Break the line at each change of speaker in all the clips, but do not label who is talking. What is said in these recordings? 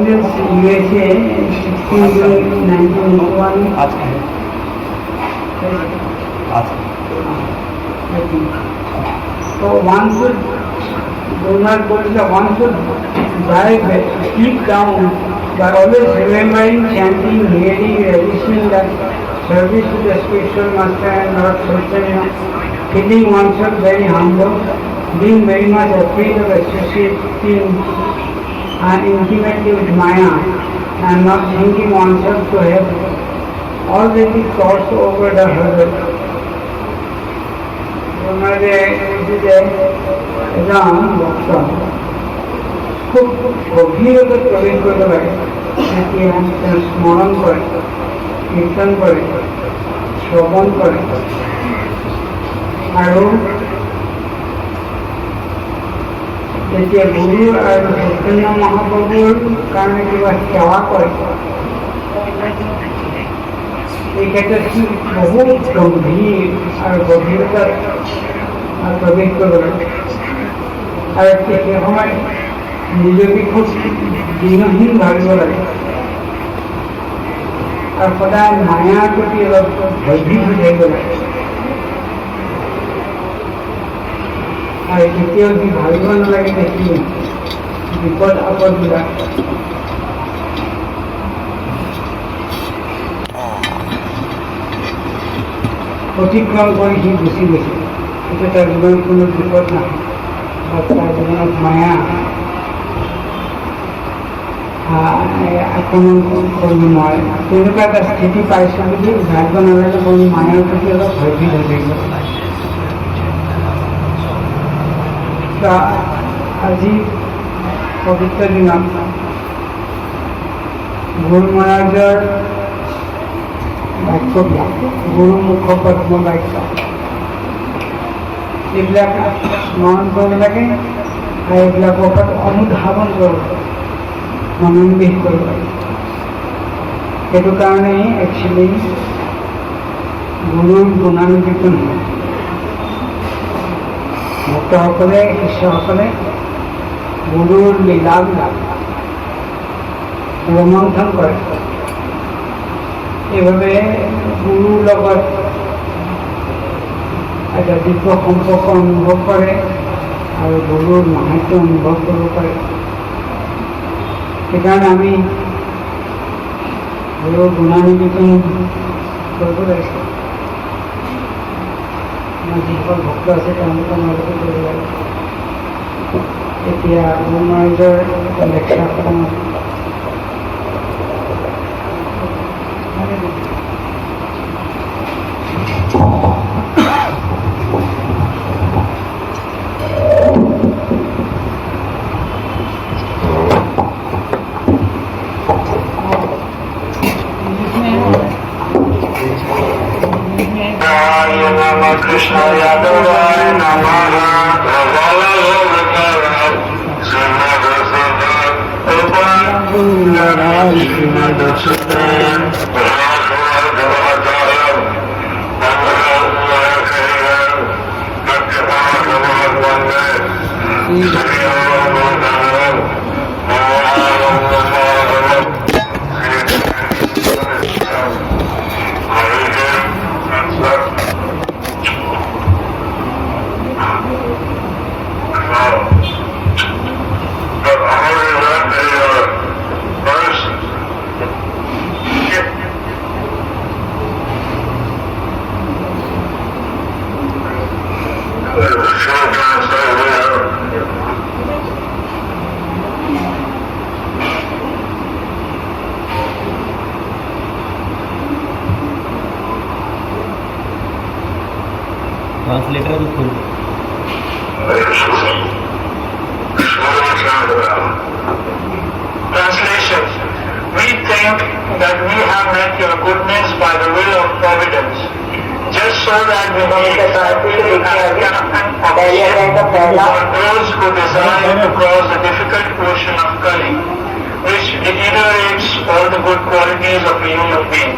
in USA in 16 June 1981. I think. So one should do not go to the one should dive deep down by always remembering, chanting, hearing, relishing the service to the spiritual master and Lord Chaitanya, feeling oneself very humble, being very much afraid of associating intimately with Maya and not thinking oneself to have already crossed over the hurdle. একজন ভক্ত খুব গভীরতা প্রবেশ করতে পারে, স্মরণ করে, কীর্তন করে, শ্রবণ করে আৰু যেতিয়া গুৰু আৰু চৈতন্য মহাপ্ৰভুৰ কাৰণে কিবা সেৱা কৰে, এই ক্ষেত্ৰত সি বহুত গম্ভীৰ আৰু গভীৰতাত প্ৰৱেশ কৰিব লাগে। আৰু সেই সময়ত নিজকে খুব দিনহীন ভাবিব লাগে আৰু সদায় মায়াৰ প্ৰতি অলপ ভয়ভীত হৈ থাকিব লাগে। আৰু কেতিয়াও সি ভাবিব নালাগে যে কি বিপদ আপদবিলাক অতিক্ৰম কৰি সি গুচি গৈছে, এতিয়া তাৰ জীৱনত কোনো বিপদ নাই, তাৰ জীৱনত মায়া আক্ৰমণ কৰিব নোৱাৰে। তেনেকুৱা এটা স্থিতি পাইছোঁ বুলি ভাবিব নালাগে, কোনো মায়াৰ প্ৰতি অলপ ভয়ভীত হৈ থাকিব। আজি পবিত্ৰ দিনত গুৰু মহাৰাজৰ বাক্যবিলাক, গুৰু মুখপদ্ম বাক্য, এইবিলাক স্মৰণ কৰিব লাগে আৰু এইবিলাকৰ ওপৰত অনুধাৱন কৰিব লাগে, মনোনিৱেশ কৰিব লাগে। সেইটো কাৰণেই একচুৱেলি গুৰুৰ গুণানুকীৰ্তন হয়। ভক্তসকলে, শিষ্যসকলে গুৰুৰ লীলাবিলাক ৰোমন্থন কৰে, এইভাবে গুৰুৰ লগত এটা দিব্য সম্পৰ্ক অনুভৱ কৰে আৰু গুৰুৰ মাহাত্ম্য অনুভৱ কৰিব পাৰে। সেইকাৰণে আমি গুৰুৰ গুণানুকীৰ্তন কৰিব লাগিছে। আমাৰ যিসকল ভক্ত আছে তেওঁলোকৰ মাজতে কৰিব লাগে। এতিয়া গুৰু মহাৰাজৰ এটা লেকচাৰ খতম আছে।
Krishna Yadavaya Namaha
ट्रांसलेटर भी खोल।
Translation. We think that we have met your goodness by the will of providence, just so that we may for those who desire to cross the difficult ocean of Kali, which deteriorates all the good qualities of a human being.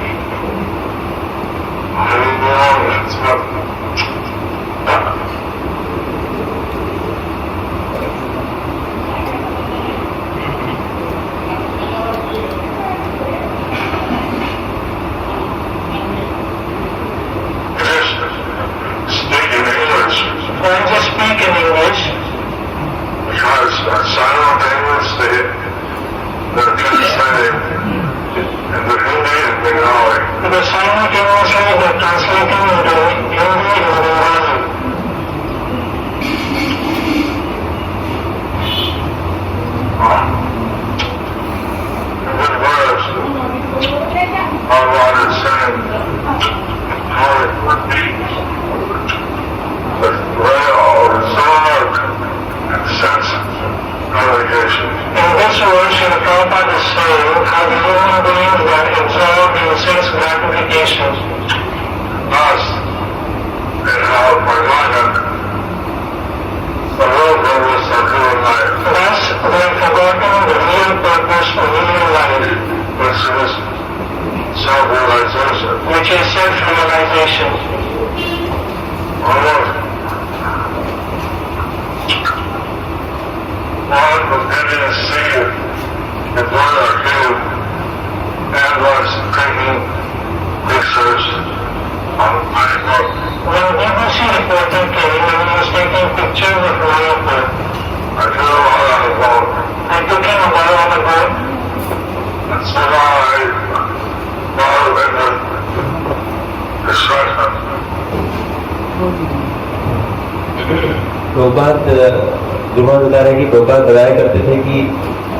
Why don't you speak in English? Because simultaneously they're translating into Hindi and Bengali. Because simultaneously they're translating into Hindi and Bengali. Good words. Our Lord is saying, how it would be with real reserve and sense relegation. In this verse, the Prabhupada is saying how the human beings that absorb in sense gratification. Thus, in how Brahmana, the real purpose of human life. Thus, we have forgotten the real purpose of human life, which is self-realization. Which is self-realization. One was getting a seat in one or two and was taking pictures of my book. When BBC reported came and he was taking pictures of my book, I took him out on the boat. I took him out on the boat. And so I brought him in the discussion.
Prabhupada Guru Mann बता रहे हैं कि प्रभुपाद बताया करते थे कि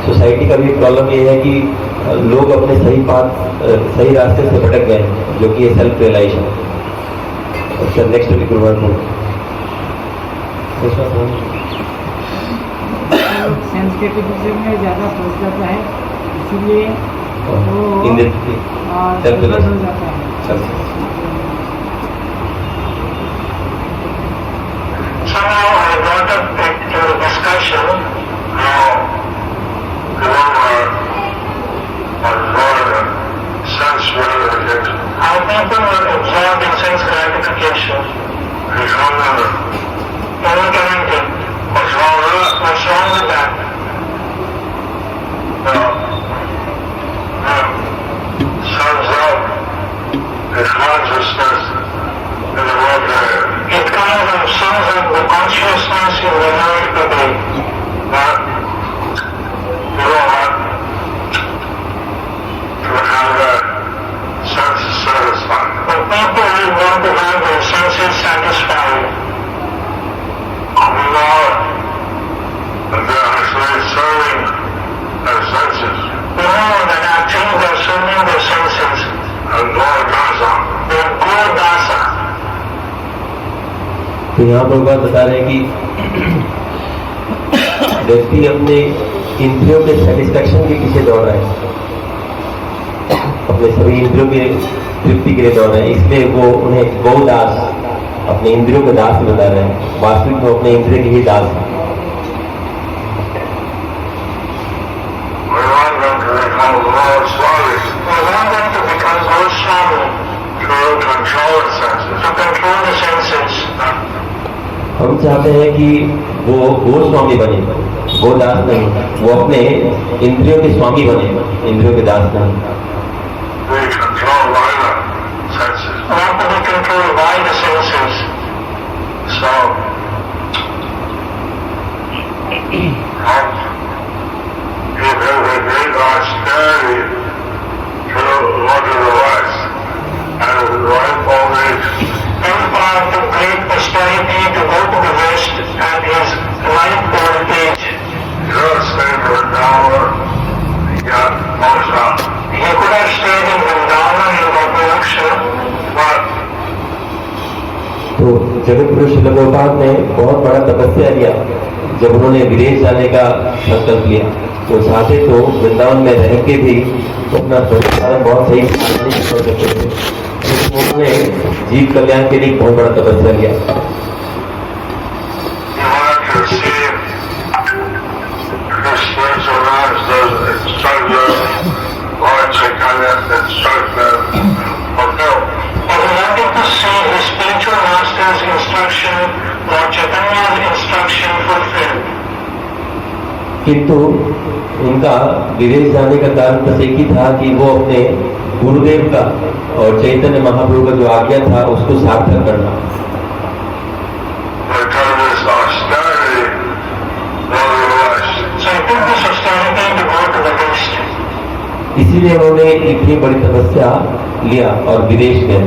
society का भी प्रॉब्लम ये है कि लोग अपने सही रास्ते से भटक गए हैं, जो कि ये self realization. Sir next week गुरुवार को
सेंसिटिविज्म में ज़्यादा सोच जाता है, इसीलिए वो
सेल्फ
हो जाता है।
Somehow I brought up to the discussion how sense gratification. How people were absorbed in sense gratification. Interconnected. What's wrong with that? What's wrong with that? Sums up the consciousness in the world area. It kind of sums up the consciousness in the world today. That you don't have to have that sense satisfied. The people who want to have their senses satisfied and they're actually serving their senses. That actually they're serving their senses. And Lord Dasa. They're Lord Dasa.
तो यहाँ पर बात बता रहे हैं कि व्यक्ति अपने इंद्रियों के सेटिस्फैक्शन के पीछे दौड़ रहे हैं, अपने सभी इंद्रियों के तृप्ति के लिए दौड़ रहे हैं, इसलिए वो उन्हें गौदास, अपने इंद्रियों के दास बता रहे हैं। वास्तविक में अपने इंद्रिय के ही दास हैं। हम चाहते हैं कि वो गोस्वामी बने, गोदास नहीं, वो अपने इंद्रियों के स्वामी बने, इंद्रियों के दास नहीं। तो जगत गुरु श्रील प्रभुपाद ने बहुत बड़ा तपस्या किया जब उन्होंने विदेश जाने का संकल्प लिया। तो चाहते तो वृंदावन में रह के भी अपना संसाधन बहुत सही नहीं कर सकते थे, लेकिन उन्होंने जीव कल्याण के लिए बहुत बड़ा तपस्या किया। किंतु उनका विदेश जाने का कारण बस एक ही था कि वो अपने गुरुदेव का और चैतन्य महाप्रभु का जो आज्ञा था उसको सार्थक करना। इसीलिए उन्होंने इतनी बड़ी तपस्या लिया और विदेश गए।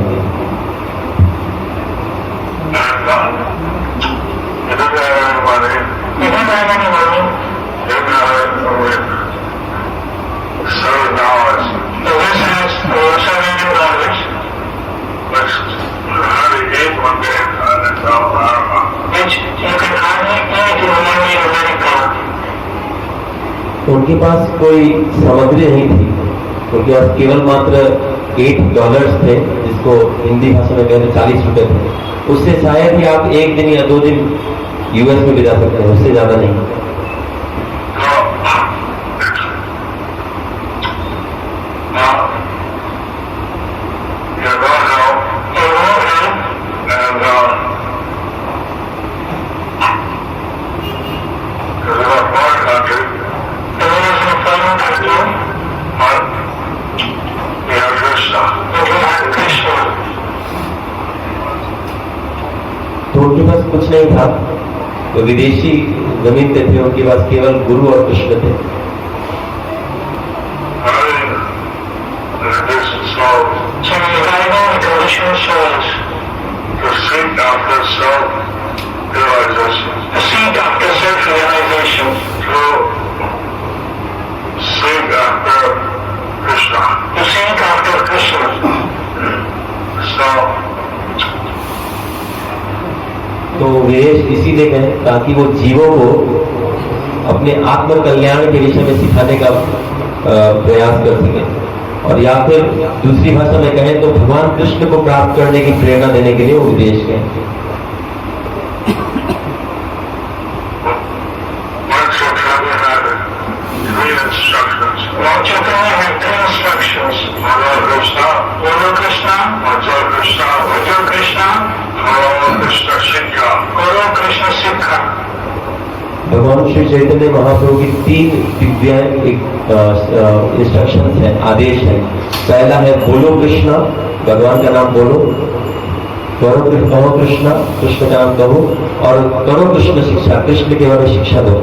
उनके पास कोई सामग्री नहीं थी, उनके पास केवल मात्र $8 थे, जिसको हिंदी भाषा में कहते 40 रुपए थे। उससे शायद ही आप 1 दिन या 2 दिन यूएस में भी जा सकते हैं, उससे ज्यादा नहीं। तो उनके पास कुछ नहीं था, तो विदेशी जमीन पे थे, उनके पास केवल गुरु और कृष्ण थे। तो विदेश इसीलिए गए ताकि वो जीवों को अपने आत्म कल्याण के विषय में सिखाने का प्रयास कर सके, और या फिर दूसरी भाषा में कहें तो भगवान कृष्ण को प्राप्त करने की प्रेरणा देने के लिए वो विदेश गए। भगवान श्री चैतन्य महाप्रभु की 3 दिव्य इंस्ट्रक्शंस हैं, आदेश हैं। पहला है बोलो कृष्णा, भगवान का नाम बोलो, कहो कृष्णा, कृष्ण का नाम कहो, और करो कृष्ण शिक्षा, कृष्ण के बारे में शिक्षा दो।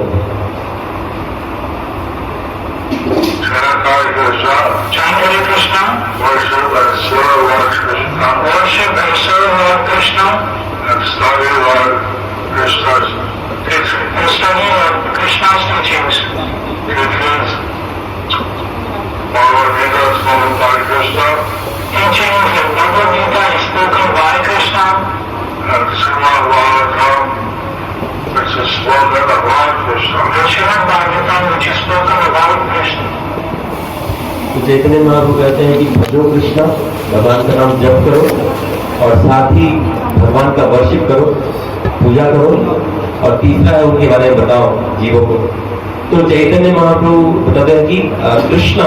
तो चैतन्य महाप्रभु कहते हैं कि भजो कृष्णा, भगवान का नाम जप करो, और साथ ही भगवान का वर्शिप करो, पूजा करो, और तीसरा है उनके बारे में बताओ जीवों को। तो चैतन्य महाप्रभु बताते हैं कि कृष्ण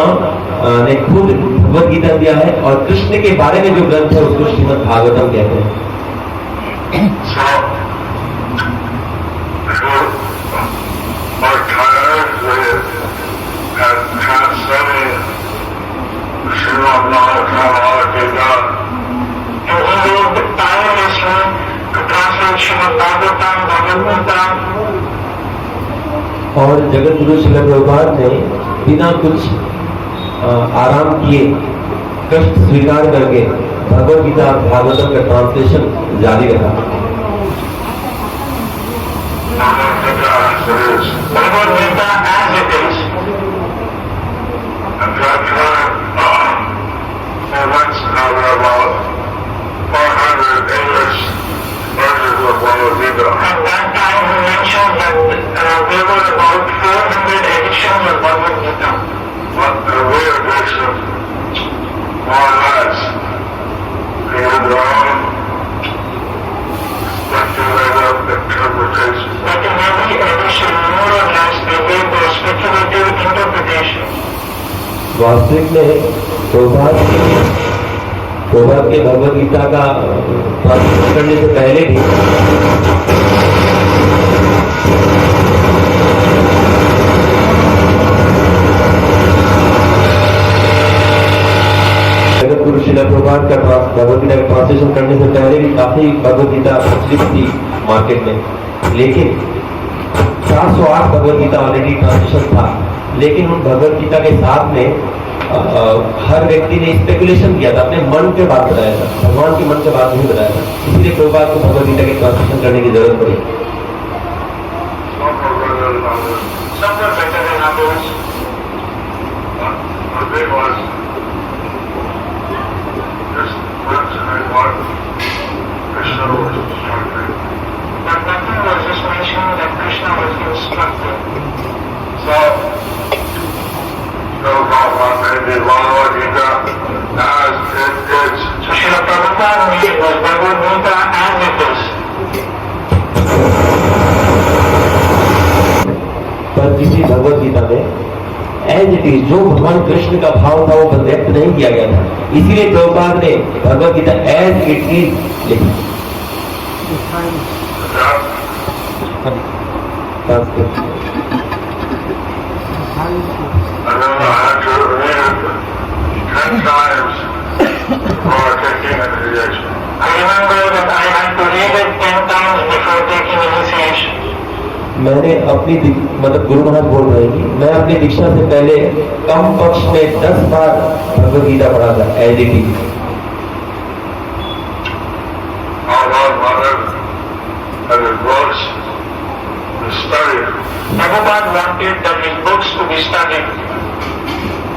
ने खुद भगवद गीता दिया है, और कृष्ण के बारे में जो ग्रंथ है उसको श्रीमद् भागवतम कहते हैं। और जगत गुरु श्रील प्रभुपाद ने बिना कुछ आराम किए, कष्ट स्वीकार करके भगवद गीता भागवतम का ट्रांसलेशन जारी रखा। वास्तविक में प्रभात के भगवद गीता का ट्रांसलेशन करने से पहले भी जगत गुरु श्रील प्रभुपाद का भगवद गीता का ट्रांसलेशन करने से पहले भी काफी भगवद गीता प्रचलित थी मार्केट में, लेकिन 408 भगवद गीता ऑलरेडी ट्रांसलेशन था। लेकिन उन भगवद गीता के साथ में हर व्यक्ति ने स्पेकुलेशन किया था, अपने मन के बात बताया था, भगवान के मन के बात नहीं बताया था, इसलिए प्रभुपाद को भगवद गीता की ट्रांसलेशन करने की जरूरत पड़ी।
Some were better than others. But they was just mentioning what Krishna was instructing. But nothing was just mentioning that Krishna was instructing. So, maybe Bhagavad Gita as it is. So Srila Prabhupada made was Bhagavad Gita as it is.
पर किसी भगवद गीता में as it is जो भगवान कृष्ण का भाव था वो व्यक्त नहीं किया गया था, इसीलिए प्रभुपाद ने Bhagavad Gita as it is लिखी।
I had to read it 10 times before taking initiation. I remember that I had to read it 10 times before taking initiation.
मैंने अपनी मतलब गुरु महाराज बोल रहे हैं कि मैं अपनी दीक्षा से पहले कम पक्ष में 10 बार भगवद गीता पढ़ा था एज इट इज।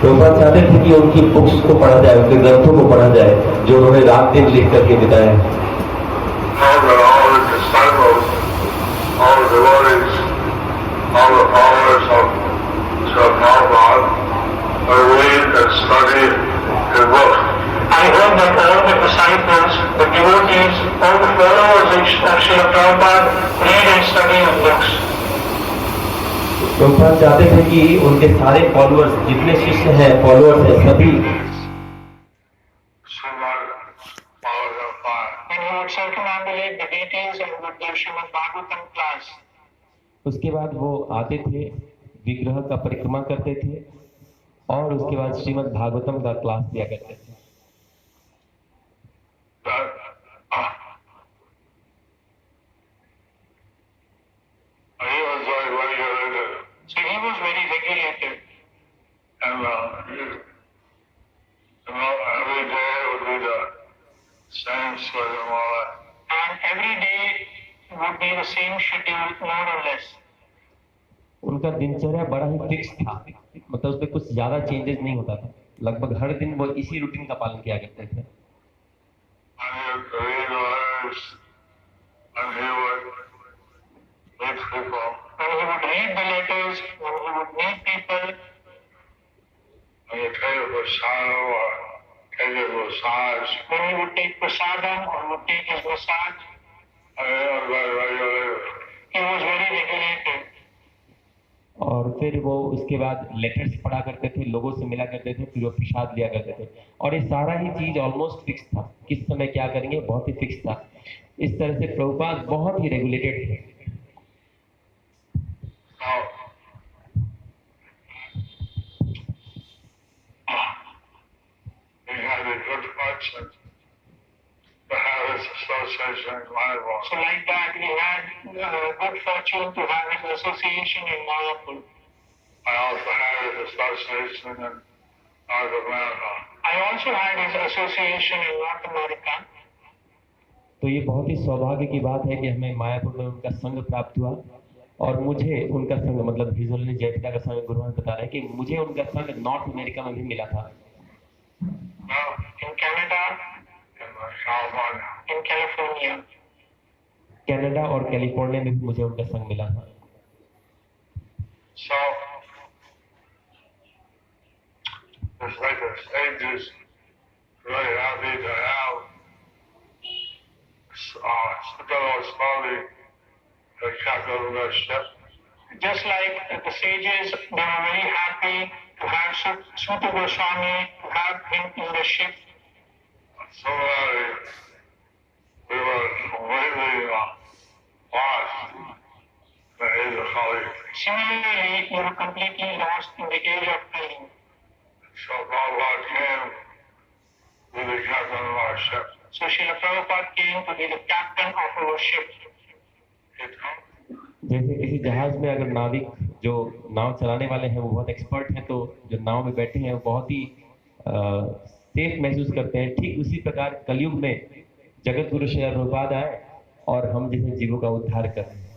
प्रभुपाद चाहते थे कि उनकी बुक्स को पढ़ा जाए, उनके ग्रंथों को पढ़ा जाए जो उन्होंने रात दिन लिख करके बिताया। All the devotees, all the followers of Srila Prabhupada read and study his book.
I hope that all the disciples, the devotees, all the followers of Srila Prabhupada read and study his books.
Prabhupada चाहते थे कि उनके सारे followers, जितने शिष्य हैं, followers हैं, सभी
circumambulate the deities and would give Srimad Bhagavatam class.
उसके बाद वो आते थे, विग्रह का परिक्रमा करते थे और उसके बाद श्रीमद् भागवतम का क्लास दिया करते थे।
So he was very regulated. And every day would be the same schedule, and every day would be the same schedule, more or less.
उनका दिनचर्या बड़ा ही फिक्स था, मतलब उसमें कुछ ज्यादा चेंजेस नहीं होता था, लगभग हर दिन वो इसी रूटीन का पालन किया करते थे।
When he would read the letters, when he would meet people, when he would take prasadam or would take his massage, he was very regulated.
और फिर वो उसके बाद लेटर्स पढ़ा करते थे, लोगों से मिला करते थे, फिर वो प्रसाद लिया करते थे और ये सारा ही चीज ऑलमोस्ट फिक्स था, किस समय क्या करेंगे बहुत ही फिक्स था। इस तरह से प्रभुपाद बहुत ही रेगुलेटेड थे।
So like that, we had good fortune to have his association in Mayapur.
I also had his association in North America.
I also had his association in North America.
तो ये बहुत ही सौभाग्य की बात है कि हमें मायापुर में उनका संग प्राप्त हुआ और मुझे उनका संग, मतलब हिजोल जयपिता का संग गुरु महाराज बता रहे हैं कि मुझे उनका संग नॉर्थ अमेरिका में भी मिला था।
In Canada, in California.
Canada और कैलिफोर्निया में भी मुझे उनका संग मिला था।
So, it's like the stage is really happy to have Sukalo Swami, the captain of the ship.
Just like the sages, they were very happy to have Suta Goswami, to have him in the ship.
Similarly, we were completely lost in the age of Kali.
Similarly, you were completely lost in the age of Kali.
So Prabhupada came to be the captain of our ship.
So Srila Prabhupada came to be the captain of our ship.
जैसे किसी जहाज में अगर नाविक जो नाव चलाने वाले हैं वो बहुत एक्सपर्ट हैं, तो जो नाव में बैठे हैं वो बहुत ही सेफ महसूस करते हैं। ठीक उसी प्रकार कलयुग में जगत गुरु श्री प्रभुपाद आए और हम जैसे जीवों का उद्धार कर रहे हैं।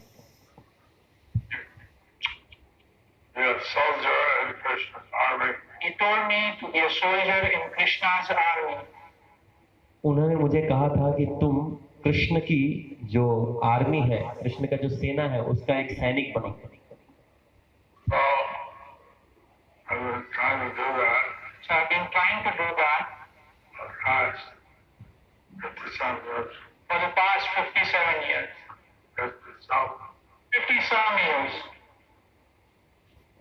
You're a soldier in Krishna's army. He told me to be a soldier in Krishna's army.
उन्होंने मुझे कहा था कि तुम कृष्ण की जो आर्मी है, कृष्ण का जो सेना है, उसका एक सैनिक बनो।
So, I've been trying to do that. So I've been trying to do that for the past 57 years. For the past 57 years. 57 years.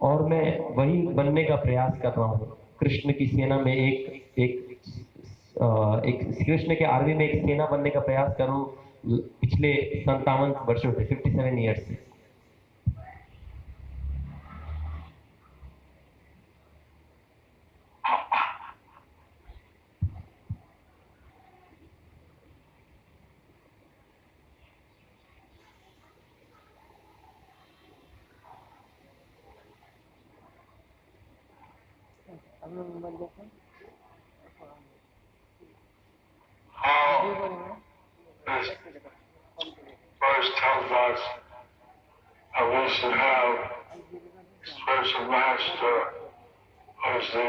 और मैं वही बनने का प्रयास कर रहा हूँ। कृष्ण की सेना में एक कृष्ण के आर्मी में एक सेना बनने का प्रयास कर रहा हूँ पिछले 57 वर्षों से, 57 ईयर्स से।
This verse tells us that we should have spiritual master who's the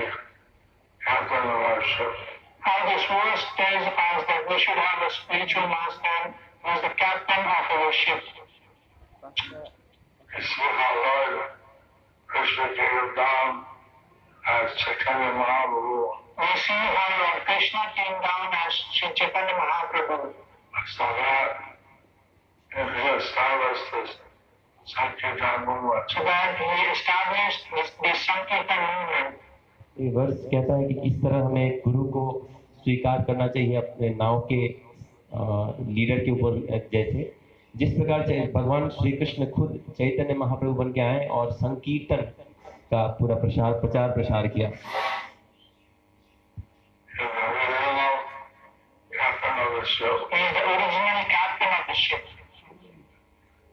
captain of our ship. How this verse tells us that we should have a spiritual master who is the captain of our ship. You see how Lord Krishna came down as Chaitanya Mahaprabhu. We see how Lord Krishna came down as Chaitanya Mahaprabhu. So that he established this Sankirtan movement. So that he established this Sankirtan movement.
ये वर्ष कहता है कि किस तरह हमें गुरु को स्वीकार करना चाहिए अपने नाव के लीडर के ऊपर, जैसे जिस प्रकार भगवान श्री कृष्ण खुद चैतन्य महाप्रभु बन के आए और संकीर्तन का पूरा प्रचार प्रसार किया।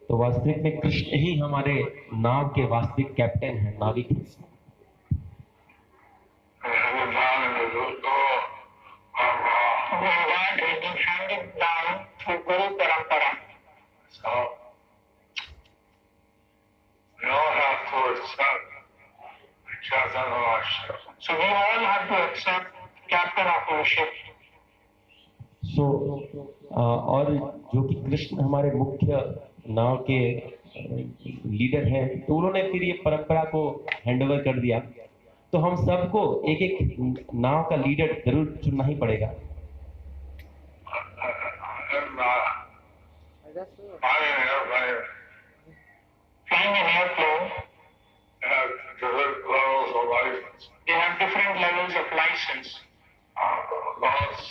तो वास्तविक में कृष्ण ही हमारे नाव के वास्तविक कैप्टन हैं, नाविक हैं।
So we all have to accept captain of our ship.
और जो कि कृष्ण हमारे मुख्य नाव के लीडर हैं, तो उन्होंने फिर ये परंपरा को हैंडओवर कर दिया। तो हम सबको एक एक नाव का लीडर जरूर चुनना ही पड़ेगा।
Flying an airplane, they have different levels of license. Those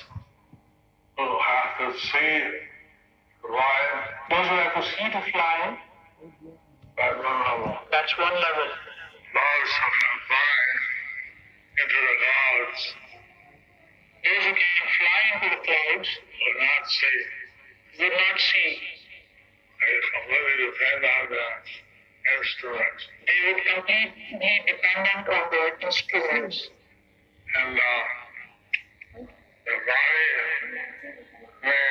who have to see to fly, that's one level. Those who can fly into the clouds, those who can fly into the clouds will not see. They completely depend on the instruments. They would completely dependent on their instruments. And the body may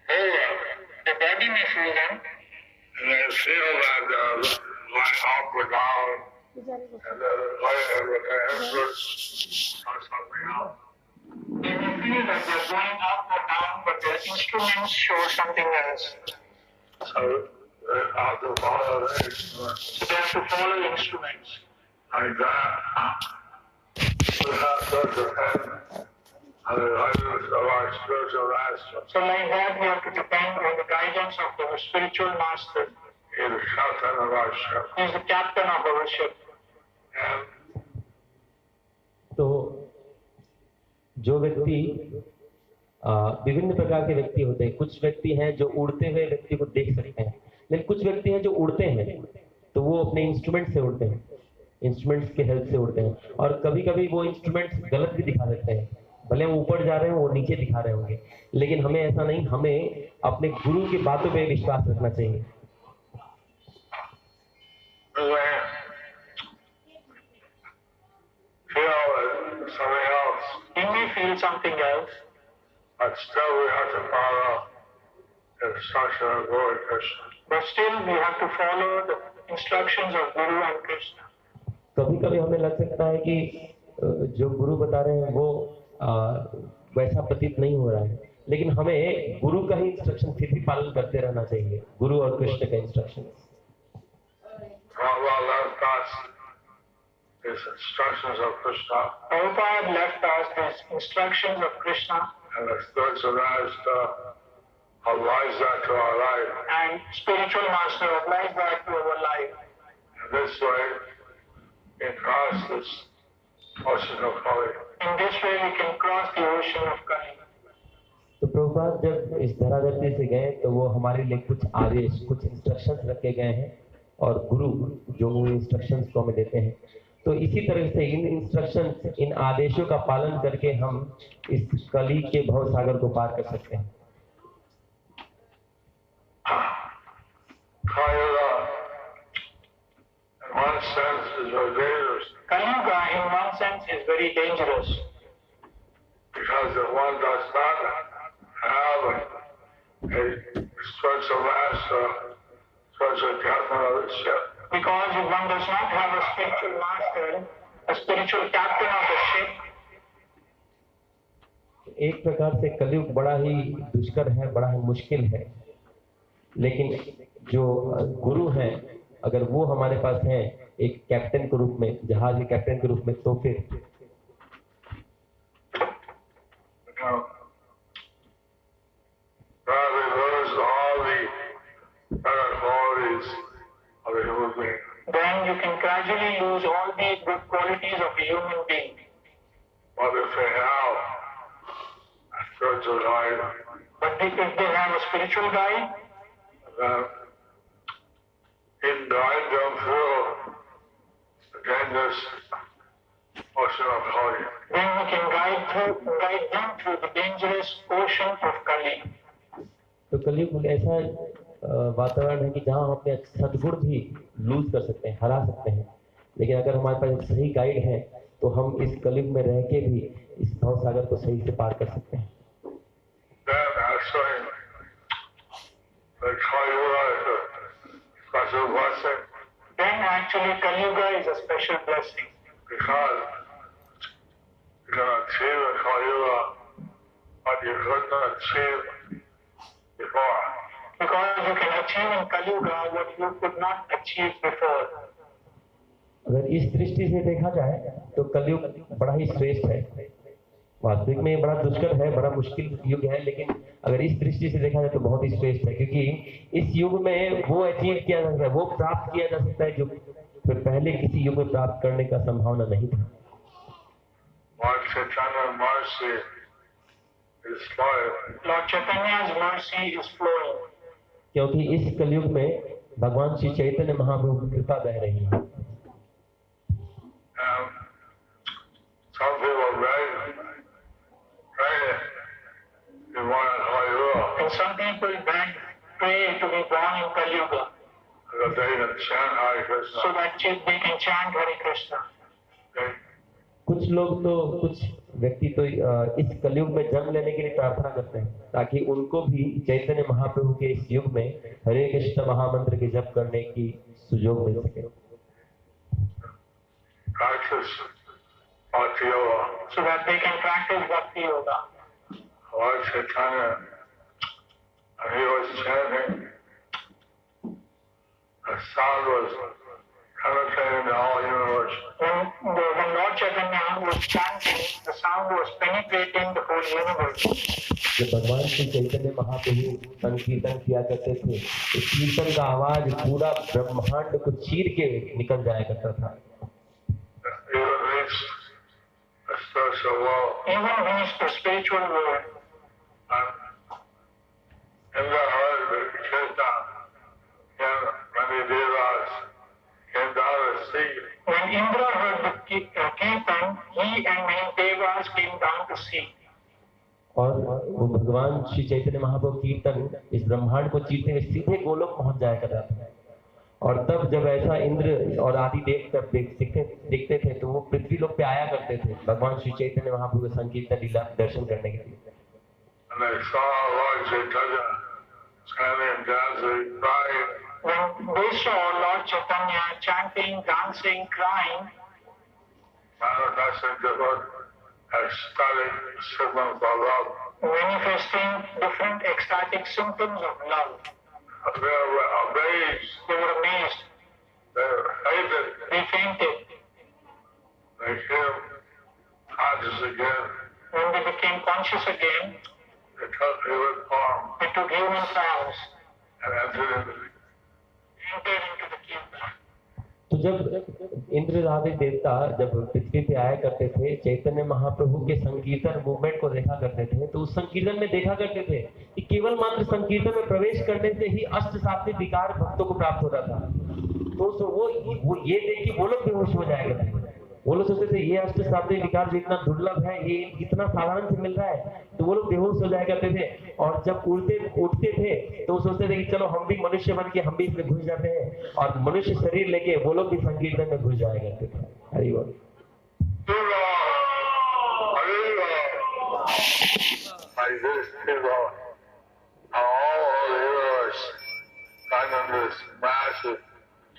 hold them. The body may fool them. And they feel that they're going up or down. And they're going with the instruments or something else. They may feel that they're going up or down, but their instruments show something else. So they have to follow the instruments. So they have to follow the instruments. Like that. We have to depend on the guidance of our spiritual master. So like that, we have to depend on the guidance of our spiritual master. He is the captain of our ship. He is the captain of our ship. And
तो जो व्यक्ति विभिन्न प्रकार के व्यक्ति होते हैं। कुछ व्यक्ति हैं जो उड़ते हुए व्यक्ति को देख सकते हैं, लेकिन कुछ व्यक्ति हैं जो उड़ते हैं तो वो अपने इंस्ट्रूमेंट से उड़ते हैं, इंस्ट्रूमेंट्स के हेल्प से उड़ते हैं। और कभी कभी वो इंस्ट्रूमेंट्स गलत भी दिखा देते हैं, भले वो ऊपर जा रहे हैं वो नीचे दिखा रहे होंगे, लेकिन हमें ऐसा नहीं, हमें अपने गुरु की बातों पे विश्वास रखना चाहिए।
feel something else,
but still we have to follow the instruction of Guru and Krishna.
but still we have to follow the instructions of Guru and Krishna.
कभी कभी हमें लग सकता है कि जो गुरु बता रहे हैं वो वैसा प्रतीत नहीं हो रहा है, लेकिन हमें गुरु का ही इंस्ट्रक्शन फिर भी पालन करते रहना चाहिए, गुरु और कृष्ण का instruction.
These instructions of Krishna,
Prabhupada left us these instructions of Krishna,
and the spiritual master applies that to our life.
and spiritual master applies that to our life.
In this way, we can cross this ocean of Kali.
In this way we can cross the ocean of Kali.
तो प्रभुपाद जब इस धराधरती से गए तो वो हमारे लिए कुछ आदेश, कुछ इंस्ट्रक्शंस रखे गए हैं, और गुरु जो वो इंस्ट्रक्शंस को हमें देते हैं। तो इसी तरह से इन इंस्ट्रक्शंस, इन आदेशों का पालन करके हम इस कली के भव सागर को पार कर सकते हैं।
Kali-yuga in one sense is very dangerous,
because if one does not have a spiritual master, spiritual captain of the ship,
because if one does not have a spiritual master, a spiritual captain of the ship,
एक प्रकार से कलयुग बड़ा ही दुष्कर है, बड़ा ही मुश्किल है, लेकिन जो गुरु हैं अगर वो हमारे पास हैं एक कैप्टन के रूप में, जहाज के कैप्टन के रूप में, तो फिर
then you can gradually lose all the good qualities of a human being.
But if they have a spiritual guide,
But if they have a spiritual guide,
then he can guide them through the dangerous ocean of Kali.
then we can guide them through the dangerous ocean of Kali.
तो कलयुग ऐसा वातावरण है कि जहाँ हम अपने सद्गुण भी लूज कर सकते हैं, हरा सकते हैं, लेकिन अगर हमारे पास एक सही गाइड है तो हम इस कलयुग में रह के भी इस भव सागर को सही से पार कर सकते हैं।
Then actually, the Kali is a special blessing
Then actually Kali-yuga is a special blessing,
because you can achieve in Kali what you couldn't achieve before.
because you can achieve in Kali-yuga what you could not achieve before.
अगर इस दृष्टि से देखा जाए तो कलयुग बड़ा ही श्रेष्ठ है। वास्तविक में ये बड़ा दुष्कर है, बड़ा मुश्किल युग है, लेकिन अगर इस दृष्टि से देखा जाए तो बहुत ही श्रेष्ठ है, क्योंकि इस युग में वो अचीव किया जा सकता है, वो प्राप्त किया जा सकता है जो फिर पहले किसी युग में प्राप्त करने का संभावना नहीं था।
Lord Chaitanya mercy is flowing.
Lord Chaitanya's mercy is flowing,
क्योंकि इस कलयुग में भगवान श्री चैतन्य महाप्रभु की कृपा बह रही है।
And some people beg, pray, you want to Kali
and some people beg, pray to be born in Kali-yuga
because they can chant Hare
so
Krishna.
that they can chant Hare Krishna.
Okay?
कुछ लोग तो, कुछ व्यक्ति तो इस कलयुग में जन्म लेने के लिए प्रार्थना करते हैं ताकि उनको भी चैतन्य महाप्रभु के इस युग में हरे कृष्ण महामंत्र के जप करने की सुयोग मिल सके,
Practice Bhakti Yoga.
So that they can practice Bhakti Yoga.
Lord Chaitanya, and he was chanting, the sound was penetrating the whole universe.
When Lord Chaitanya was chanting, the sound was penetrating the whole universe.
जब भगवान श्री चैतन्य महाप्रभु संकीर्तन किया करते थे, इस कीर्तन का आवाज पूरा ब्रह्मांड को चीर के निकल जाया करता था।
Even reached the spiritual world.
Even reached the spiritual world.
And Indra heard the Kirtan, and many devas came down to see.
When Indra heard the Kirtan, he and many devas came down to see.
और वो भगवान श्री चैतन्य महाप्रभु कीर्तन इस ब्रह्मांड को चीरते हुए सीधे गोलोक पहुंच जाया करता था। और तब जब ऐसा इंद्र और आदि देव तब देखते थे तो वो पृथ्वी लोक पे आया करते थे भगवान श्री चैतन्य महाप्रभु का संकीर्तन लीला दर्शन करने के लिए।
And they saw Lord Chaitanya chanting, dancing, crying.
When they saw Lord Chaitanya chanting, dancing, crying,
manifesting different ecstatic symptoms of love,
manifesting different ecstatic symptoms of love,
they were amazed.
they were amazed.
They fainted.
They fainted.
They came conscious again.
When they became conscious again,
They took human form
they took human forms
and entered into
the kingdom.
तो जब इंद्र आदि देवता जब पृथ्वी पे आया करते थे चैतन्य महाप्रभु के संकीर्तन मूवमेंट को देखा करते थे तो उस संकीर्तन में देखा करते थे कि केवल मात्र संकीर्तन में प्रवेश करने से ही अष्ट सात्विक विकार भक्तों को प्राप्त होता था। तो वो ये देख के वो लोग बेहोश हो जाया करते थे। वो लोग सोचते थे ये अष्ट सात्विक विकार जो इतना दुर्लभ है ये इतना साधारण से मिल रहा है, तो वो लोग बेहोश हो जाया करते थे। और जब उठते थे तो सोचते थे कि चलो हम भी मनुष्य बन के हम भी इसमें घुस जाते हैं और मनुष्य शरीर लेके वो लोग भी संकीर्तन में घुस जाया करते थे। हरि बोल।
like this people, all over the universe, finding this massive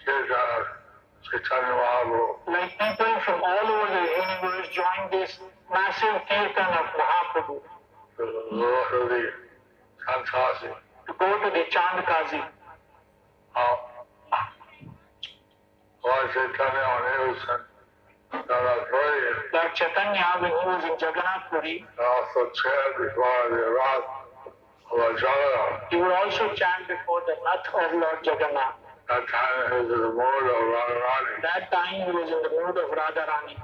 kirtan Chaitanya Mahaprabhu.
Like people from all over the universe join this massive kirtan of Mahaprabhu
To go to the Chantasi.
to go to the Chandkazi.
Lord Chaitanya, when he was in Jagannath-puri,
Lord Chaitanya, when he was in Jagannath Puri,
also chant before the Rath of Lord Jagannath.
he would also chant before the Nath of Lord Jagannath.
That time he was in the mood of Radharani.
That time he was in the mood of Radharani.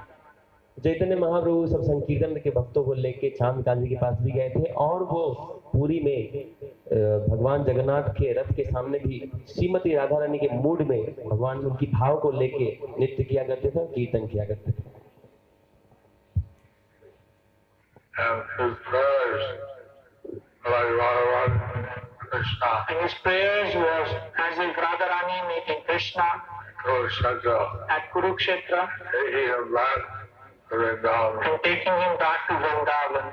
Chaitanya Mahaprabhu सब संकीर्तन के भक्तों को लेके चांद काजी के पास भी गए थे और वो पुरी में भगवान जगन्नाथ के रथ के सामने भी श्रीमती राधा रानी के मूड में भगवान उनकी भाव को लेके नृत्य किया करते थे, कीर्तन किया करते थे।
And his prayers were like Radharani, Krishna.
And his prayers was as if Radharani meeting Krishna
Kurukshetra,
at Kurukshetra
taking him back to Vrindavan.
and taking him back to Vrindavan.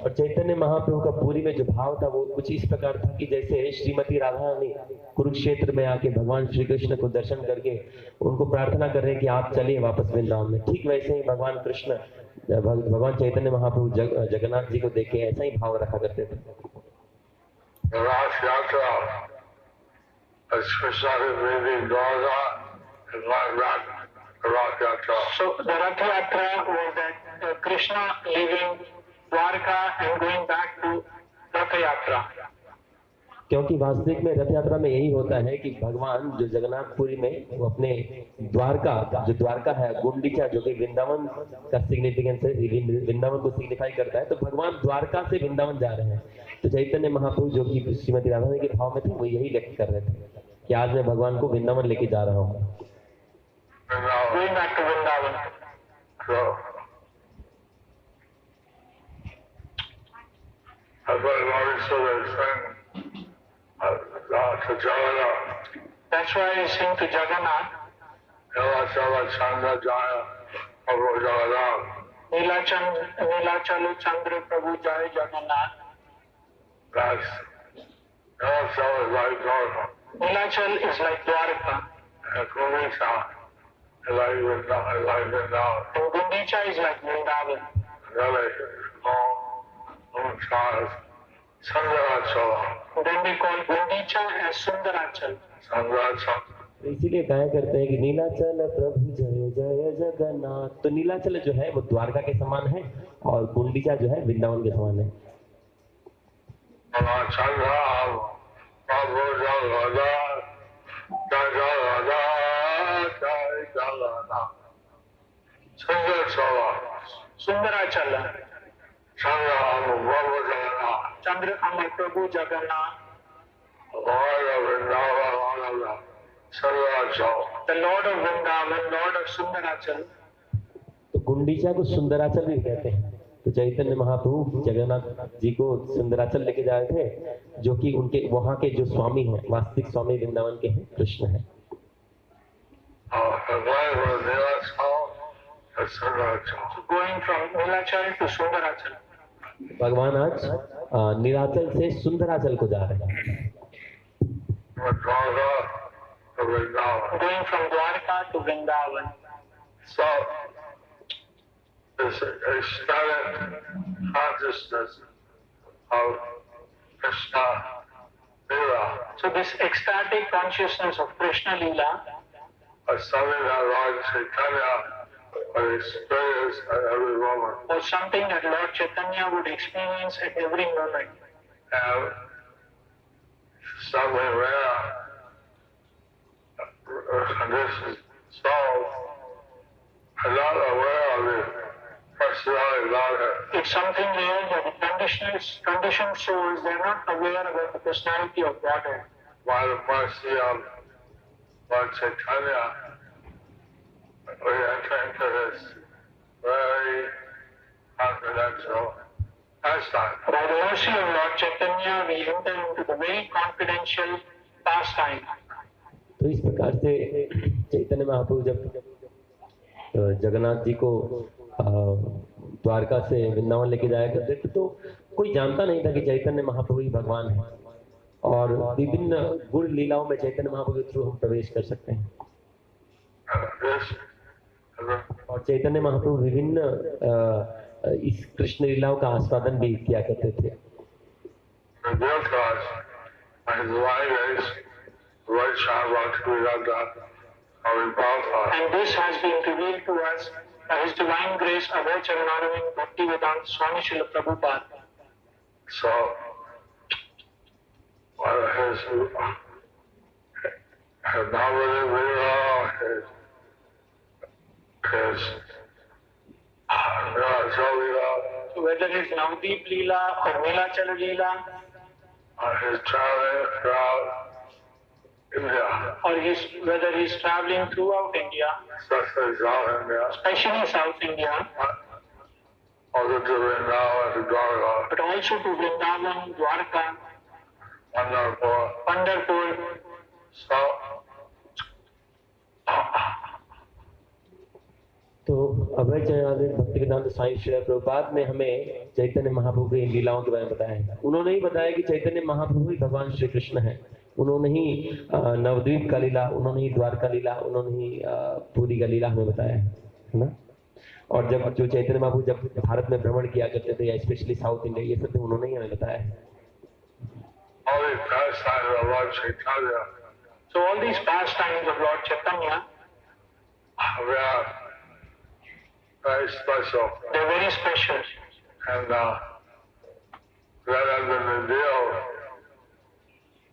और चैतन्य महाप्रभु का पूरी में जो भाव था वो कुछ इस प्रकार था कि जैसे श्रीमती राधा रानी कुरुक्षेत्र में आके भगवान श्री कृष्ण को दर्शन करके उनको प्रार्थना कर रहे हैं कि आप चलिए वापस वृंदावन में, ठीक वैसे ही भगवान कृष्ण भगवान चैतन्य महाप्रभु जगन्नाथ जी को देख के ऐसा ही भाव रखा करते थे।
The Rath Yatra, as Krishna is leaving Dwarka, is going back to Rath Yatra.
So the Rath Yatra was that Krishna leaving Dwarka and going back to Rath Yatra.
क्योंकि वास्तविक में रथ यात्रा में यही होता है कि भगवान जो जगन्नाथपुरी में वो अपने द्वारका जो द्वारका है गुंडीचा जो कि वृंदावन का सिग्निफिकेंस है, वृंदावन को सिग्निफाई करता है, तो भगवान द्वारका से वृंदावन जा रहे हैं। तो चैतन्य महाप्रभु जो कि श्रीमती राधा रानी के भाव में थे वो यही व्यक्त कर रहे थे कि आज मैं भगवान को वृंदावन लेके जा रहा हूँ।
Going back to Vrindavan.
That's why Lord said they sing to Jagannath.
That's why he sing to Jagannath.
Nilachala Chandra Jaya Prabhu Jagannath.
Nilachal Chandra Prabhu Jai Jagannath.
That's Nilachala is like Dwarka.
Nilachal is like Dwarka.
And Gurukshetra is like Vrindavan.
And Gundicha is like Vrindavan.
Really, Sundarachal.
Then they call Gundicha as Sundarachal.
Sundarachal.
इसीलिए गाया करते हैं कि नीलाचल प्रभु जय जय जगन्नाथ। तो नीलाचल जो है वो द्वारका के समान है और गुंडीचा जो है वृंदावन के समान है।
Sundarachala. Chandra Amar Prabhu Jagannath. The Lord of Vrindavan, Lord of Sundarachal.
तो गुंडीचा को सुंदराचल भी कहते हैं। तो चैतन्य महाप्रभु जगन्नाथ जी को सुंदराचल लेके जा रहे थे जो कि उनके वहां के जो स्वामी हैं वास्तविक स्वामी वृंदावन के हैं कृष्ण है।
going from Nilachal to Sundarachal.
Going from Nilachal to Sundarachal.
भगवान आज नीलाचल से सुंदराचल को जा रहे हैं।
From Dwarka to Vrindavan.
Going from Dwarka to Vrindavan.
So, this ecstatic consciousness of Krishna Lila
So this ecstatic consciousness of Krishna Leela
was something that Lord Chaitanya would experience at every moment.
was something that Lord Chaitanya would experience at every moment.
And something rare. Conditioned souls are not aware of the personality of Godhead.
It's something rare that the conditioned souls, they're not aware about the personality of Godhead.
By the mercy of Lord Chaitanya, we enter into this very confidential pastime.
By the mercy of Lord Chaitanya, we enter into the very confidential pastime.
तो इस प्रकार से चैतन्य महाप्रभु जब जगन्नाथ जी को द्वारका से वृंदावन लेके जाया करते थे तो कोई जानता नहीं था कि चैतन्य महाप्रभु ही भगवान है और विभिन्न गुण लीलाओं में चैतन्य महाप्रभु के थ्रू हम प्रवेश कर सकते हैं। और चैतन्य महाप्रभु विभिन्न इस कृष्ण लीलाओं का आस्वादन भी किया करते थे।
And this has been revealed to us by His Divine Grace, Abhay Charanaravind Bhaktivedanta Swami Srila Prabhupada.
So, his Navadip Leela, his Nilachal Leela,
So whether it's Navdeep Leela or Nilachal Leela,
his traveling throughout India,
or whether he's traveling throughout India,
especially South India,
especially South India,
also to Vrindavan, to Dwarka,
but also to Vrindavan, Dwarka,
Pandharpur.
Pandharpur.
So,
तो अभय चरणारविंद भक्तिवेदांत स्वामी श्रील प्रभुपाद ने हमें चैतन्य महाप्रभु की लीलाओं के बारे में बताया है। उन्होंने ही बताया कि चैतन्य महाप्रभु ही भगवान श्री कृष्ण है। उन्होंने ही नवद्वीप का लीला, उन्होंने ही द्वारका लीला, उन्होंने ही पुरी का लीला हमें बताया है ना। और जब जो चैतन्य महाप्रभु जब भारत में भ्रमण किया करते थे या स्पेशली साउथ इंडिया, ये सब उन्होंने ही हमें बताया है।
So all these pastimes of Lord Chaitanya,
very special.
they're very special.
And that has been revealed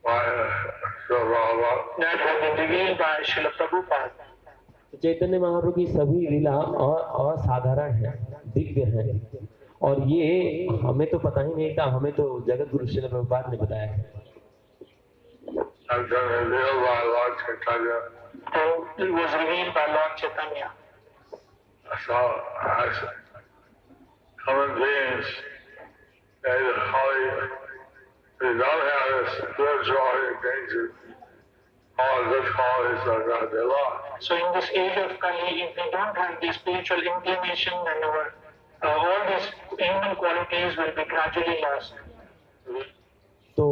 by Srila
That have been revealed by Srila Prabhupada.
Chaitanya Mahaprabhu की सभी लीला असाधारण है, दिव्य है और ये हमें तो पता ही नहीं था, हमें तो जगत गुरु श्रील प्रभुपाद ने बताया है।
has been revealed by Lord Chaitanya.
And it was revealed by Lord Chaitanya.
So, as human beings, they don't have this spiritual orientation. All good qualities are not they lost.
So in this age of Kali, if we don't have the spiritual inclination, then all these human qualities will be gradually lost.
तो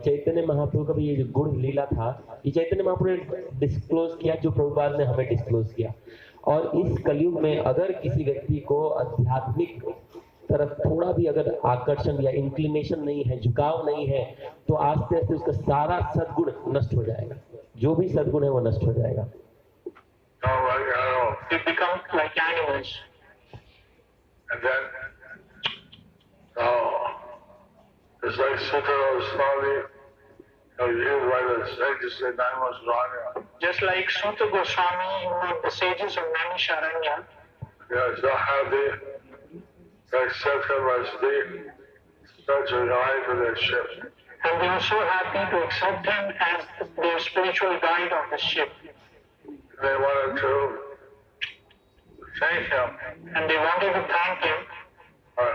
चैतन्य महाप्रभु का भी ये जो गुण लीला था, ये चैतन्य महाप्रभु ने disclose किया, जो प्रभुपाद ने हमें डिस्क्लोज किया। और इस कलयुग में अगर किसी व्यक्ति को आध्यात्मिक तरफ थोड़ा भी अगर आकर्षण या इंक्लिनेशन नहीं है, झुकाव नहीं है, तो आस्ते आस्ते उसका सारा सद्गुण नष्ट हो जाएगा। जो भी सद्गुण है वो नष्ट हो जाएगा।
We become like animals.
And then, it's like Sutta Goswami, used by the sages in Naimisharanya.
Just like Sutta Goswami, the sages of Naimisharanya,
They are so happy to accept him as the spiritual guide for their ship.
and they were so happy to accept him as their spiritual guide of the ship.
They wanted to thank him
And they wanted to thank him
for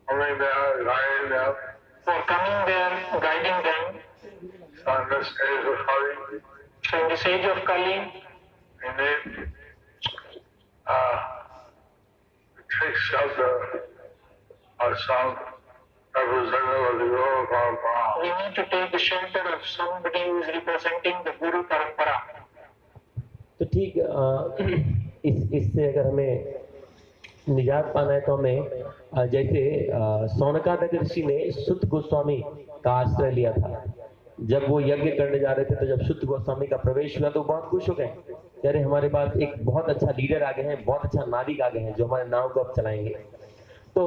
coming there, guiding them
for coming there, guiding them.
on this age of Kali.
So in this age of Kali,
need to take shelter of some representative of the Guru Parampara.
We need to take the shelter of somebody who is representing the Guru Parampara.
तो ठीक इससे अगर हमें निजात पाना है तो हमें जैसे सौनकादक ऋषि ने शुद्ध गोस्वामी का आश्रय लिया था। जब वो यज्ञ करने जा रहे थे तो जब शुद्ध गोस्वामी का प्रवेश हुआ तो बहुत खुश हो गए, अरे हमारे पास एक बहुत अच्छा लीडर आ गए हैं, बहुत अच्छा नाविक आ गए हैं जो हमारे नाव को अब चलाएंगे। तो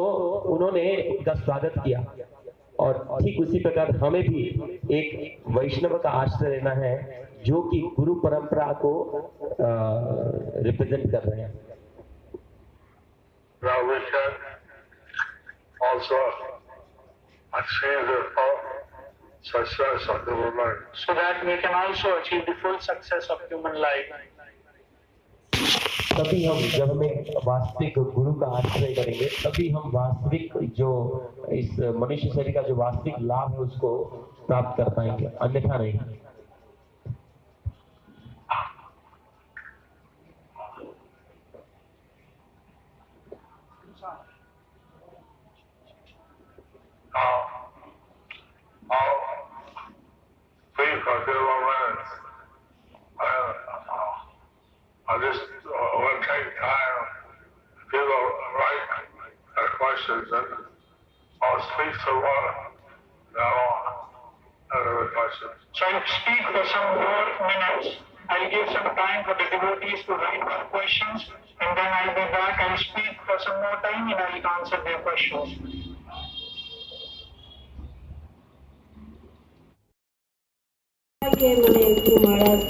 उन्होंने उनका स्वागत किया और ठीक उसी प्रकार हमें भी एक वैष्णव का आश्रय लेना है जो कि गुरु परंपरा को रिप्रेजेंट कर रहे हैं।
Now we can also achieve the full success of human life.
So that we can also achieve the full success of human life.
तभी हम जब हमें वास्तविक गुरु का आश्रय करेंगे तभी हम वास्तविक जो इस मनुष्य शरीर का जो वास्तविक लाभ है उसको प्राप्त कर पाएंगे, अन्यथा नहीं।
I just will take time. People write their questions and I'll speak to one now other questions.
So I'll speak for some more minutes. I'll give some time for the devotees to write their questions, and then I'll be back. I'll speak for some more time and I'll answer their questions.
Guru Maharaj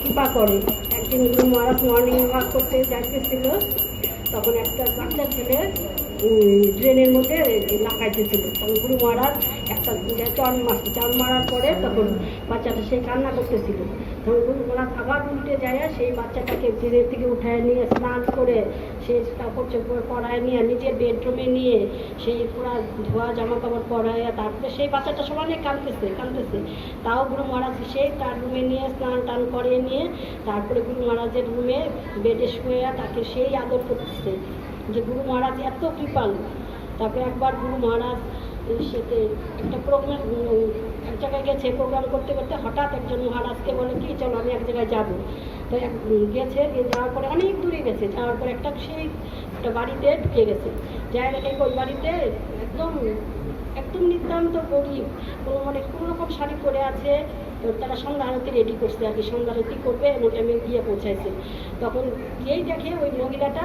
কৃপা করে। একদিন গুরু মহারাজ morning walk করতে যাইতেছিল, তখন একটা বাচ্চা ছেলে ট্রেনের মধ্যে লাফাইতেছিল। তখন গুরু মহারাজ একটা চড় মারার পরে তখন বাচ্চাটা সেই কান্না করতেছিল। তখন গুরু মহারাজ আবার উল্টে যায় সেই বাচ্চাটাকে ট্রেনের থেকে উঠায় নিয়ে স্নান করে সে কাপড় চোপড় পরায় নিয়ে নিজের বেডরুমে নিয়ে সেই পুরা ধোয়া জামা কাপড় পরায় তারপরে সেই বাচ্চাটা সমানে কাঁদতেছে। তাও গুরু মহারাজ সেই তার রুমে নিয়ে স্নান টান করে নিয়ে তারপরে গুরু মহারাজের রুমে বেডে শুয়ে তাকে সেই আদর করতেছে যে গুরু মহারাজ এত কৃপালু। তারপরে একবার গুরু মহারাজ সেতে একটা প্রোগ্রাম এক জায়গায় গেছে, প্রোগ্রাম করতে করতে হঠাৎ একজন মহারাজকে বলে কি চলো আমি এক জায়গায় যাবো। তো গেছে, যাওয়ার পরে অনেক দূরে গেছে, যাওয়ার পরে সেই একটা বাড়িতে ঢুকে গেছে। জায়গাটা ওই বাড়িতে একদম নিতান্ত গরিব, কোনো রকম শাড়ি পরে আছে। তো তারা সন্ধ্যা আরতি রেডি করছে আর কি, সন্ধ্যা আরতি করবে এমন টাইমে গিয়ে পৌঁছাইছে। তখন গিয়েই দেখে ওই মহিলাটা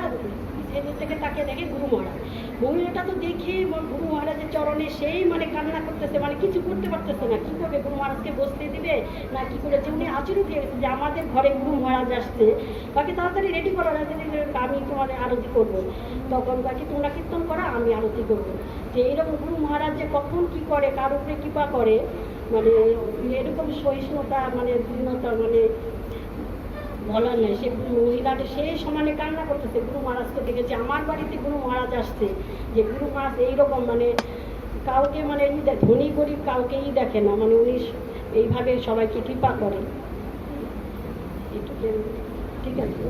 সেদিক থেকে তাকে দেখে গুরু মহারাজ। মহিলাটা তো দেখে গুরু মহারাজের চরণে সেই কান্না করতেছে, কিছু করতে পারতেছে না, কি করবে, গুরু মহারাজকে বসতে দিবে না কি করে, যে উনি আচরিত হয়ে গেছে যে আমাদের ঘরে গুরু মহারাজ আসছে, বাকি তাড়াতাড়ি রেডি করো, আমি তোমাদের আরতি করবো। তখন বাকি তোমরা কীর্তন করা, আমি আরতি করবো। যে এইরকম গুরু মহারাজ যে কখন কি করে, কার উপরে কৃপা করে, এরকম সহিষ্ণুতা দীনতা বলার নেই। সে মহিলাটা সেই সমানে কান্না করতেছে গুরু মহারাজকে দেখে যে আমার বাড়িতে গুরু মহারাজ আসছে, যে গুরু মহারাজ এইরকম কাউকে ধনী গরিব কাউকেই দেখে না, উনি এইভাবে সবাইকে কৃপা করে। ঠিক আছে,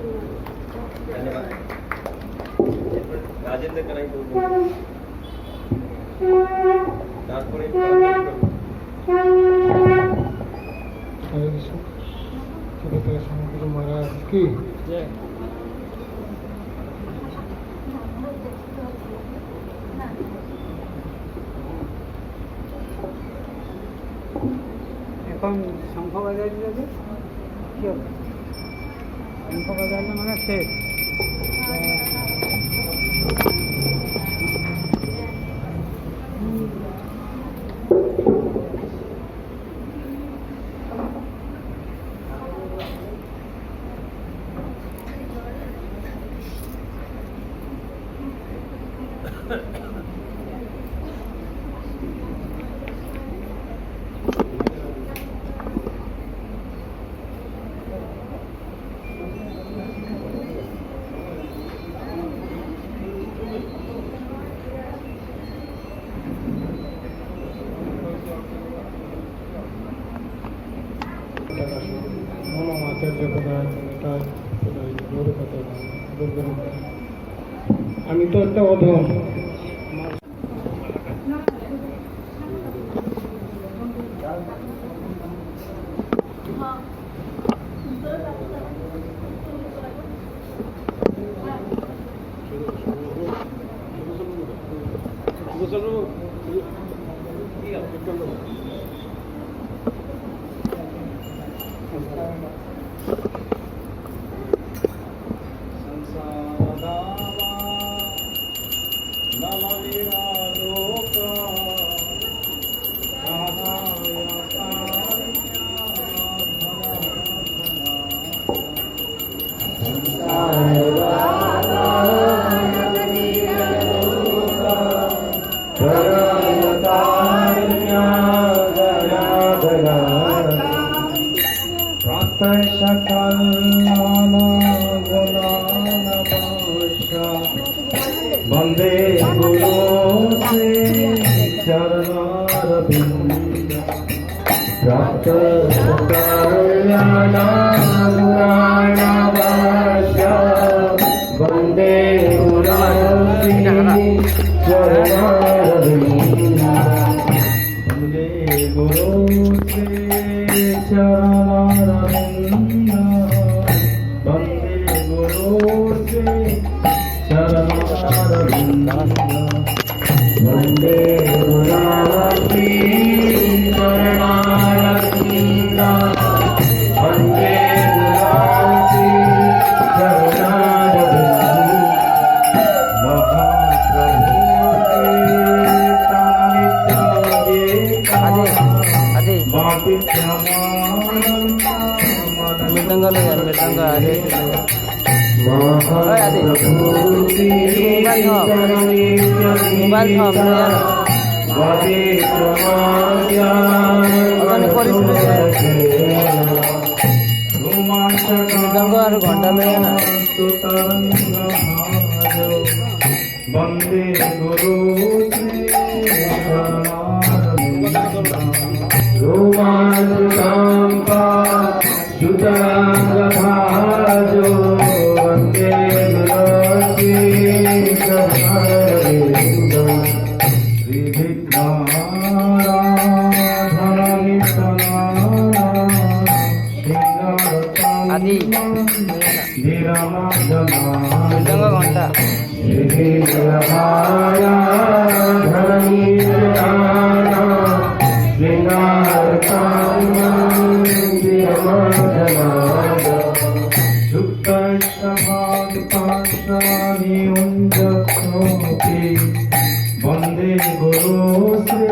রাজেন্দ্র কানাই তারপরে
गुरु महाराज की जय। এখন শঙ্খ বাজার যাবে, কি হবে শঙ্খ বাজালে শেষ। আমি তো একটা অধম। वंदे गुरु से चरणारविंद प्राप्त वंदे गुरु से चरणारविंद वंदे गुरु से चरणारविंद वंदे गुरु से चरणारविंद वंदे गुरासी चरणारविंद वंदे गुरासी चरणारविंद महाप्रभु वंदे गुरु रोमांचो वंदे
आदि घंटा
वंदे गुरु से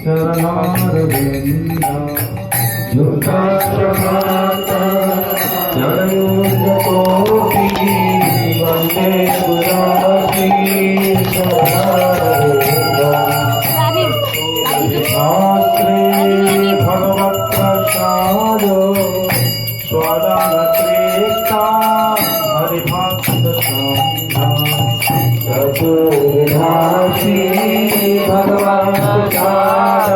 चरणारविंद वंदे गुरासी शास्त्रे भगवत प्रसाद स्वदान कृष्णा हरिभक्त चतुर्विधासी भगवत प्रसाद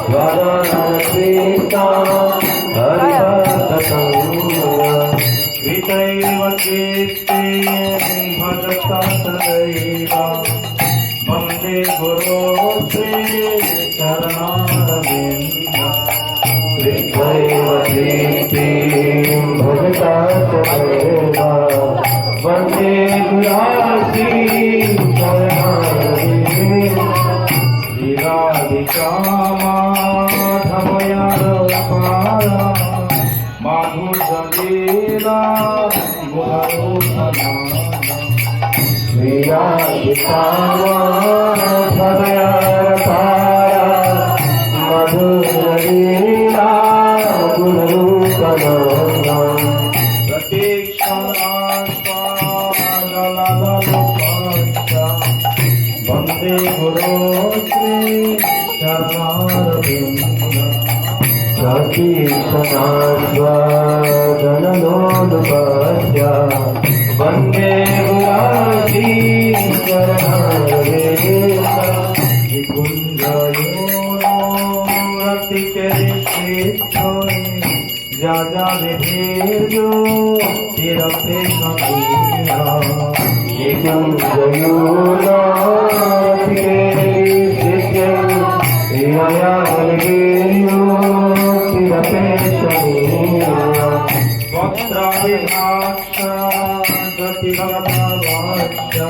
स्वदान कृष्णा हरिभक्त वितैव कीर्ति भजता सदैव वंदे गुरु श्री चरणारविंद वितैव कीर्ति भजता सदैव वंदे गुरु श्री चरणारविंद श्रीराधिका माधवया माधुर्यलीला गुणरूपना श्रीराधिका माधवया मधुरलीला गुणरूपना वंदे गुरु श्री चरणारविंद सतीशनास्वादनलोलुपस्य वंदे गुरासी चरणारविंद निकुंजयोनो रतिचरिष्य
राजा ने भेजो तेरा पेशा ये गयोना आया तेरा पेशा वक्ता विभाषा गति भगवाचा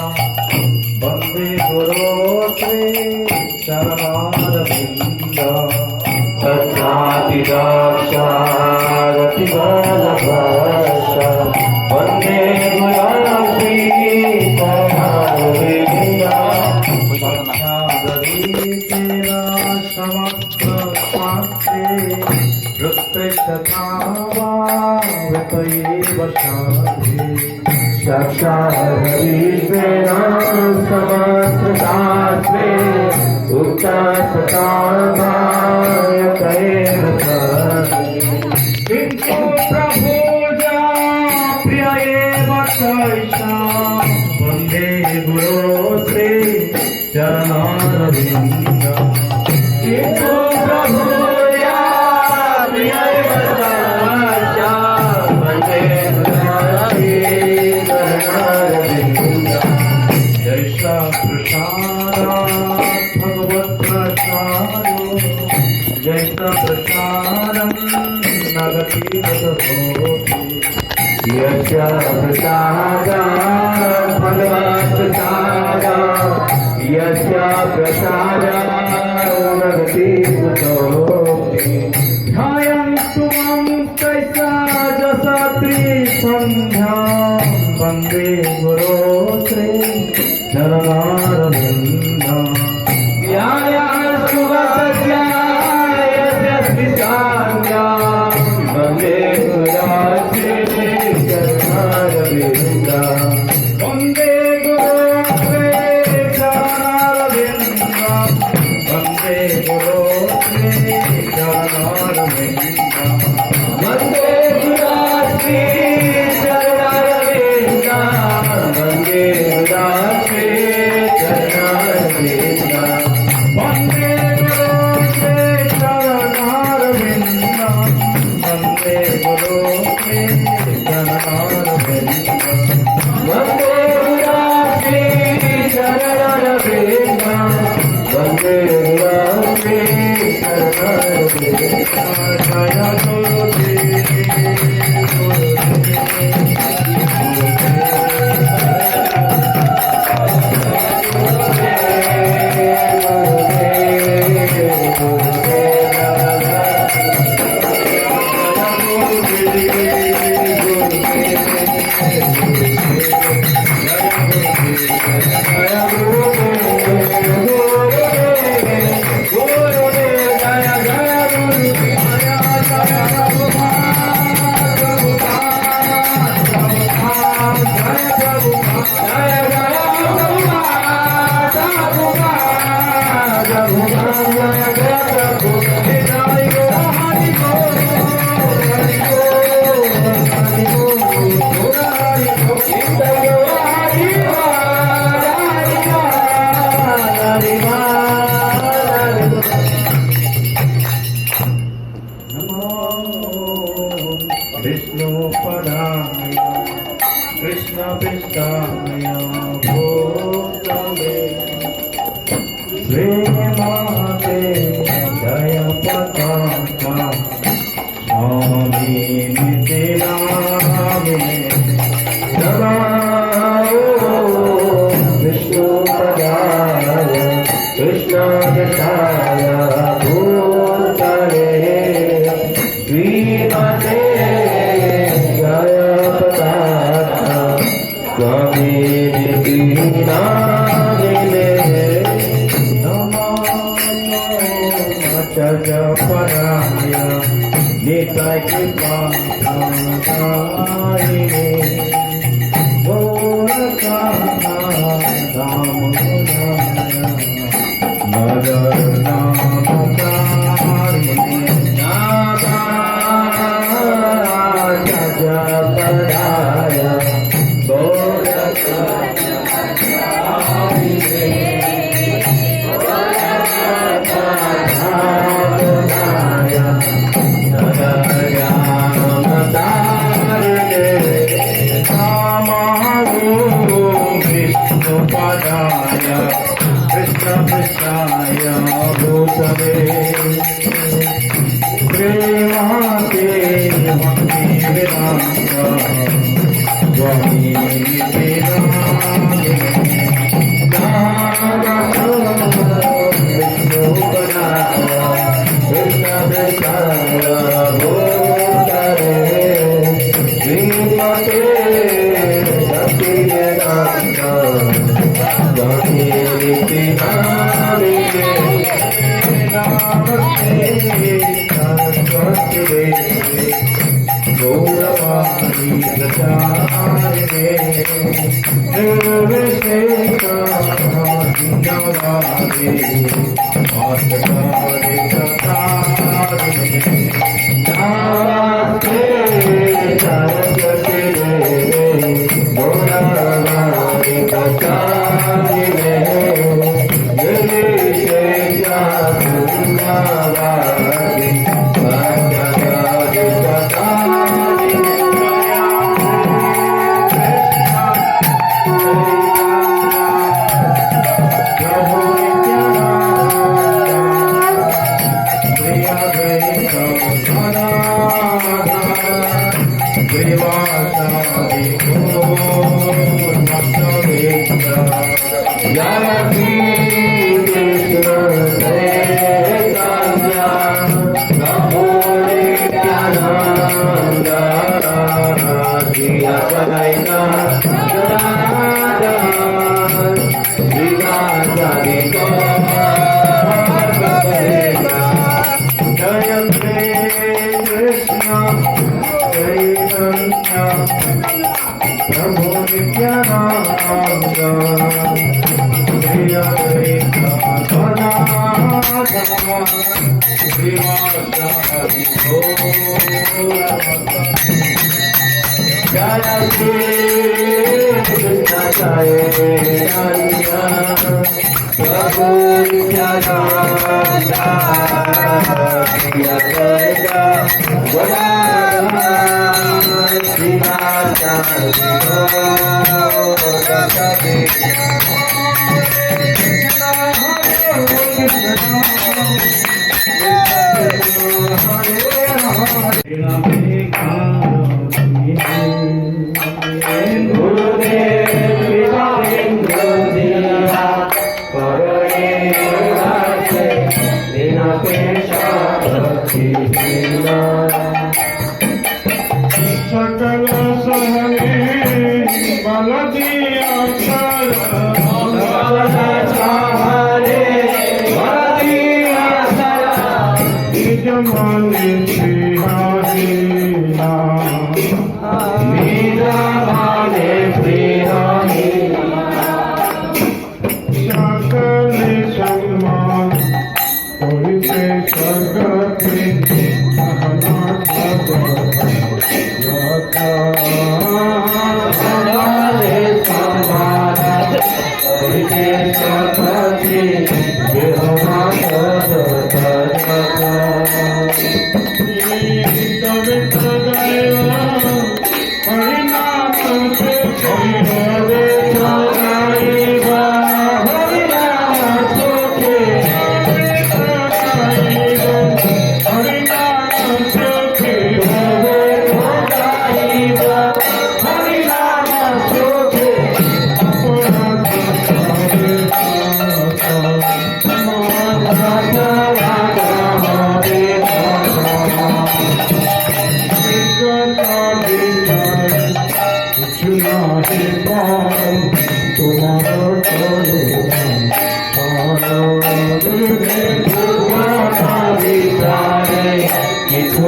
वंदे गुरो चरणारविंदा सत्यातिदाक्षारतिबलभाषा वंदे गुरापि चरणारविंदा तेरा समस्त शास्त्रे वृत्तैव शास्त्रे साक्षात्तेन समस्तशास्त्रे उक्तसताभायकैव किन्तु प्रभुजा प्रिय एव सैषा वन्दे गुरो श्री चरणारविन्दा किन्तु प्रभुजा प्रिय एव सैषा वन्दे गुरो श्री चरणारविन्दा जैसा प्रसादा भगवत प्रसादो जैसा प्रसादम नगति होति यस्या प्रसादा भगवत प्रसादा यस्या प्रसादा नगति होति ध्यायन्तु मां कैसा जसत्री संध्या वन्दे गुरो श्री चरणारविन्दा ध्याया सुगतज्ञायस्य स्मितान्या वन्दे गुरो श्री चरणारविन्दा वन्दे गुरो श्री चरणारविन्दा वन्दे गुरो श्री चरणारविन्दा वन्दे गुरो श्री चरणारविन्दा वन्दे गुरो श्री चरणारविन्दा वन्दे गुरो श्री चरणारविन्दा वन्दे गुरो श्री चरणारविन्दा वन्दे गुरो श्री चरणारविन्दा वन्दे गुरो श्री चरणारविन्दा विष्णु पदाय कृष्ण पृष्ठाय भूतले श्रीमाते जय पताका स्वामी नित्य नामे नमो विष्णु पदाय कृष्ण पृष्ठाय भूतले श्रीमाते जय पताका स्वामी नित्य नामे पराय निताय कृपाधारिणे गोरखा दामोदराय मदर नामकारिणे नागाय पराय गोरखा दामोदराय कृष्ण कृष्णाय भूतले प्रेमाते भक्ति वेदांत स्वामी
It's